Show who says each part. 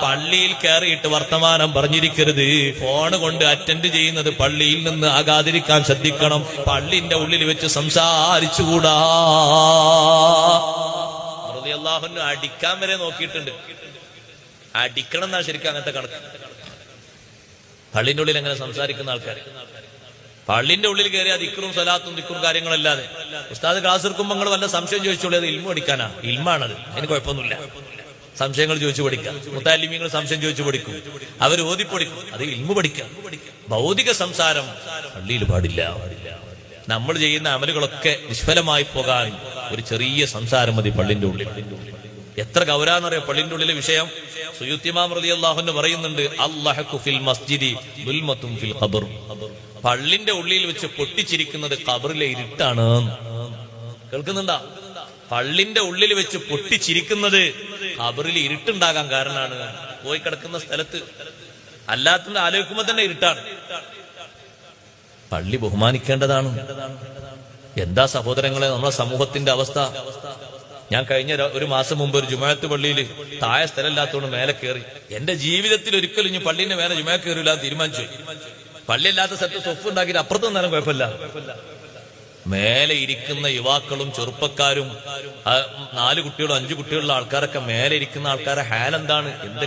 Speaker 1: പള്ളിയിൽ കയറിയിട്ട് വർത്തമാനം പറഞ്ഞിരിക്കരുത്. ഫോണ് കൊണ്ട് അറ്റൻഡ് ചെയ്യുന്നത് പള്ളിയിൽ നിന്ന് ആകാതിരിക്കാൻ ശ്രദ്ധിക്കണം. പള്ളിന്റെ ഉള്ളിൽ വെച്ച് സംസാരിച്ചുകൂടാ. റളിയല്ലാഹു അൻഹു അടിക്കാൻ വരെ നോക്കിയിട്ടുണ്ട്. അടിക്കണം എന്നാ ശരിക്കും അങ്ങനത്തെ കണക്ക്. പള്ളിന്റെ ഉള്ളിൽ എങ്ങനെ സംസാരിക്കുന്ന ആൾക്കാർ പള്ളിന്റെ ഉള്ളിൽ കയറി ദിക്റും സ്വലാത്തും ദിക്റും കാര്യങ്ങളല്ലാതെ. ഉസ്താദ് ക്ലാസ് എടുക്കുമ്പോൾ നിങ്ങൾ വല്ല സംശയം ചോദിച്ചോളൂ. അത് ഇൽമു പഠിക്കാനാ, ഇൽമാണത്, അതിന് കുഴപ്പമൊന്നുമില്ല. സംശയങ്ങൾ ചോദിച്ചു പഠിക്കാം. മുത്താലിമീങ്ങൾ സംശയം ചോദിച്ചു പഠിക്കും, അവർ ഓതിപ്പൊടിക്കും, അത് ഇൽമു പഠിക്കാം. ഭൗതിക സംസാരം പള്ളിയിൽ പാടില്ല. നമ്മൾ ചെയ്യുന്ന അമലുകളൊക്കെ നിഷ്ഫലമായി പോകാൻ ഒരു ചെറിയ സംസാരം മതി പള്ളിന്റെ ഉള്ളിൽ. എത്ര ഗൗരവമെന്നറിയാം പള്ളിന്റെ ഉള്ളിലെ വിഷയം. സുയൂത്തി ഇമാം റളിയല്ലാഹു അൻഹു പറയുന്നുണ്ട്, അല്ലാഹു ഫിൽ മസ്ജിദി ദുൽമത്തുൻ ഫിൽ ഖബർ. പള്ളിന്റെ ഉള്ളിൽ വെച്ച് പൊട്ടിച്ചിരിക്കുന്നത് ഖബറിലെ ഇരുട്ടാണ്. കേൾക്കുന്നുണ്ടാ? പള്ളിന്റെ ഉള്ളിൽ വെച്ച് പൊട്ടിച്ചിരിക്കുന്നത് ഖബറിൽ ഇരുട്ടുണ്ടാകാൻ കാരണമാണ്. പോയി കിടക്കുന്ന സ്ഥലത്ത് അല്ലാത്തത് ആലോചിക്കുമ്പോ തന്നെ ഇരുട്ടാണ്. പള്ളി ബഹുമാനിക്കേണ്ടതാണ്. എന്താ സഹോദരങ്ങളെ നമ്മുടെ സമൂഹത്തിന്റെ അവസ്ഥ? ഞാൻ കഴിഞ്ഞ ഒരു മാസം മുമ്പ് ഒരു ജുമാഅത്ത് പള്ളിയിൽ താഴെ സ്ഥലമില്ലാത്തതുകൊണ്ട് മേലെ കയറി. എന്റെ ജീവിതത്തിൽ ഒരിക്കലും ഇനി പള്ളിന്റെ മേലെ ജുമാ കയറില്ല തീരുമാനിച്ചു. പള്ളിയല്ലാത്ത സ്ഥലത്ത് സ്വഫ് ഉണ്ടാക്കിയിട്ട് അപ്പുറത്ത് നിന്നാലും കുഴപ്പമില്ല. മേലെ ഇരിക്കുന്ന യുവാക്കളും ചെറുപ്പക്കാരും 4 കുട്ടികളും 5 കുട്ടികളുള്ള ആൾക്കാരൊക്കെ മേലെ ഇരിക്കുന്ന ആൾക്കാരെ ഹാലെന്താണ്? എന്ത്